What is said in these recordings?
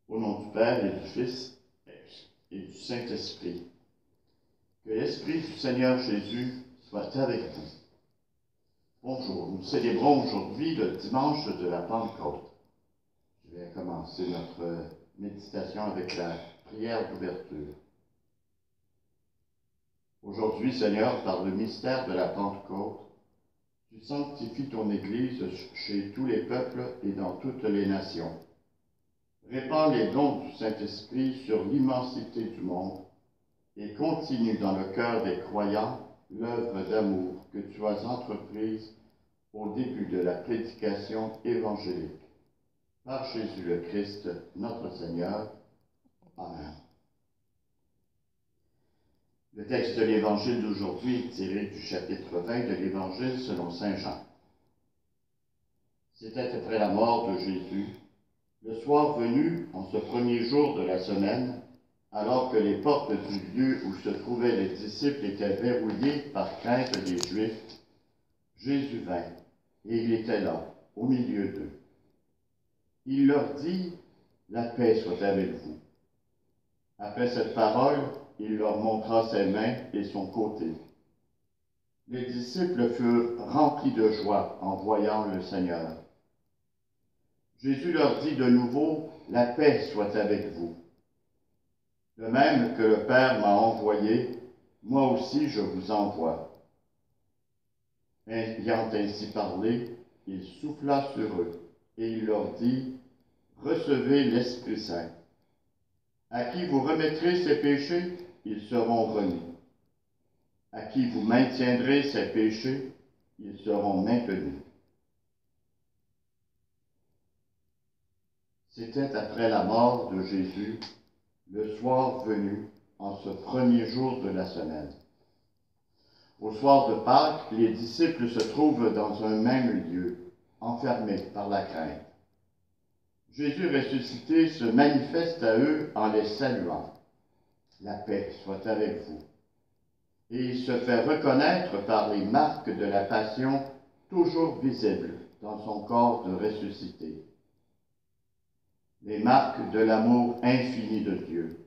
Au nom du Père et du Fils et du Saint-Esprit. Que l'Esprit du Seigneur Jésus soit avec vous. Bonjour, nous célébrons aujourd'hui le dimanche de la Pentecôte. Je vais commencer notre méditation avec la prière d'ouverture. Aujourd'hui, Seigneur, par le mystère de la Pentecôte, tu sanctifies ton Église chez tous les peuples et dans toutes les nations. Répands les dons du Saint-Esprit sur l'immensité du monde et continue dans le cœur des croyants l'œuvre d'amour que tu as entreprise au début de la prédication évangélique. Par Jésus le Christ, notre Seigneur. Amen. Le texte de l'Évangile d'aujourd'hui est tiré du chapitre 20 de l'Évangile selon saint Jean. C'était après la mort de Jésus, le soir venu, en ce premier jour de la semaine, alors que les portes du lieu où se trouvaient les disciples étaient verrouillées par crainte des Juifs, Jésus vint, et il était là, au milieu d'eux. Il leur dit, « La paix soit avec vous. » Après cette parole, il leur montra ses mains et son côté. Les disciples furent remplis de joie en voyant le Seigneur. Jésus leur dit de nouveau, « La paix soit avec vous. De même que le Père m'a envoyé, moi aussi je vous envoie. » Ayant ainsi parlé, il souffla sur eux, et il leur dit, « Recevez l'Esprit Saint. À qui vous remettrez ses péchés, ils seront remis. À qui vous maintiendrez ses péchés, ils seront maintenus. » C'était après la mort de Jésus, le soir venu, en ce premier jour de la semaine. Au soir de Pâques, les disciples se trouvent dans un même lieu, enfermés par la crainte. Jésus ressuscité se manifeste à eux en les saluant. « La paix soit avec vous. » Et il se fait reconnaître par les marques de la passion toujours visibles dans son corps de ressuscité. Les marques de l'amour infini de Dieu,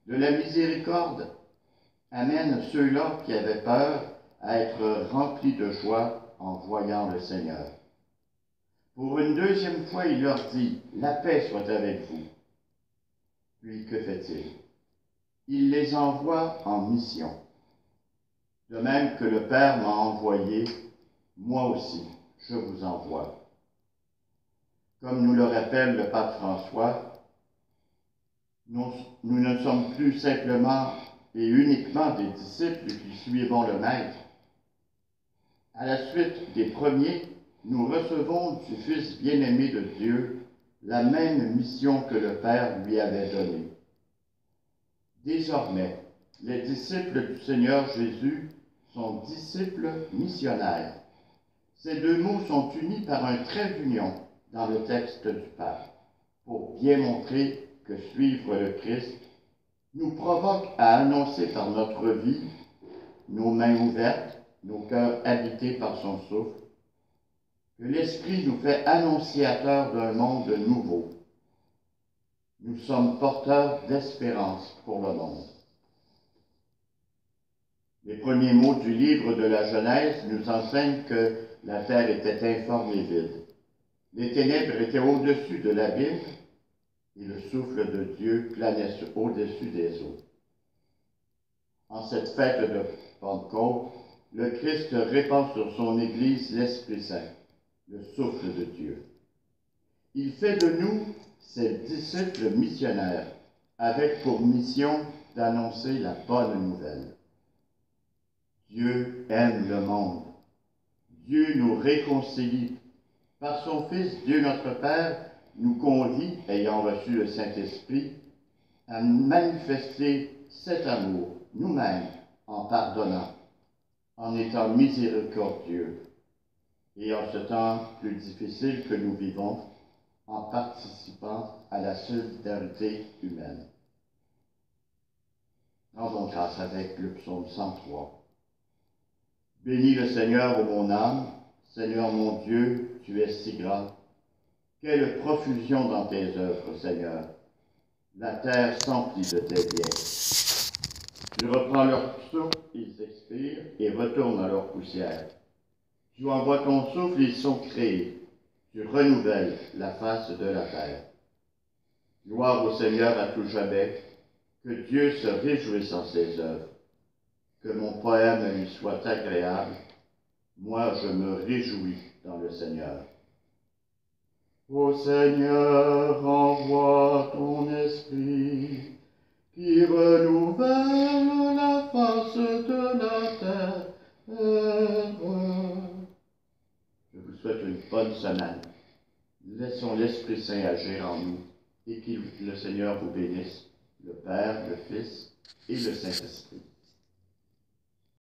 de la miséricorde, amènent ceux-là qui avaient peur à être remplis de joie en voyant le Seigneur. Pour une deuxième fois, il leur dit, « La paix soit avec vous. » Puis que fait-il? Il les envoie en mission. De même que le Père m'a envoyé, moi aussi, je vous envoie. Comme nous le rappelle le pape François, nous ne sommes plus simplement et uniquement des disciples qui suivons le Maître. À la suite des premiers, nous recevons du Fils bien-aimé de Dieu la même mission que le Père lui avait donnée. Désormais, les disciples du Seigneur Jésus sont disciples missionnaires. Ces deux mots sont unis par un trait d'union dans le texte du Pape, pour bien montrer que suivre le Christ nous provoque à annoncer par notre vie, nos mains ouvertes, nos cœurs habités par son souffle, que l'Esprit nous fait annonciateurs d'un monde nouveau. Nous sommes porteurs d'espérance pour le monde. Les premiers mots du livre de la Genèse nous enseignent que la terre était informe et vide. Les ténèbres étaient au-dessus de l'abîme et le souffle de Dieu planait au-dessus des eaux. En cette fête de Pentecôte, le Christ répand sur son Église l'Esprit Saint, le souffle de Dieu. Il fait de nous ses disciples missionnaires, avec pour mission d'annoncer la bonne nouvelle. Dieu aime le monde. Dieu nous réconcilie. Par son Fils, Dieu notre Père, nous convie, ayant reçu le Saint-Esprit, à manifester cet amour nous-mêmes en pardonnant, en étant miséricordieux et en ce temps plus difficile que nous vivons, en participant à la solidarité humaine. Rendons grâce avec le psaume 103. Bénis le Seigneur, ô mon âme, Seigneur mon Dieu, tu es si grand. Quelle profusion dans tes œuvres, Seigneur. La terre s'emplit de tes biens. Tu reprends leur souffle, ils expirent et retournent à leur poussière. Tu envoies ton souffle, ils sont créés. Tu renouvelles la face de la terre. Gloire au Seigneur à tout jamais. Que Dieu se réjouisse en ses œuvres. Que mon poème lui soit agréable. Moi, je me réjouis dans le Seigneur. Ô Seigneur, envoie ton esprit qui renouvelle la face de la terre. Je vous souhaite une bonne semaine. Laissons l'Esprit Saint agir en nous et que le Seigneur vous bénisse, le Père, le Fils et le Saint-Esprit.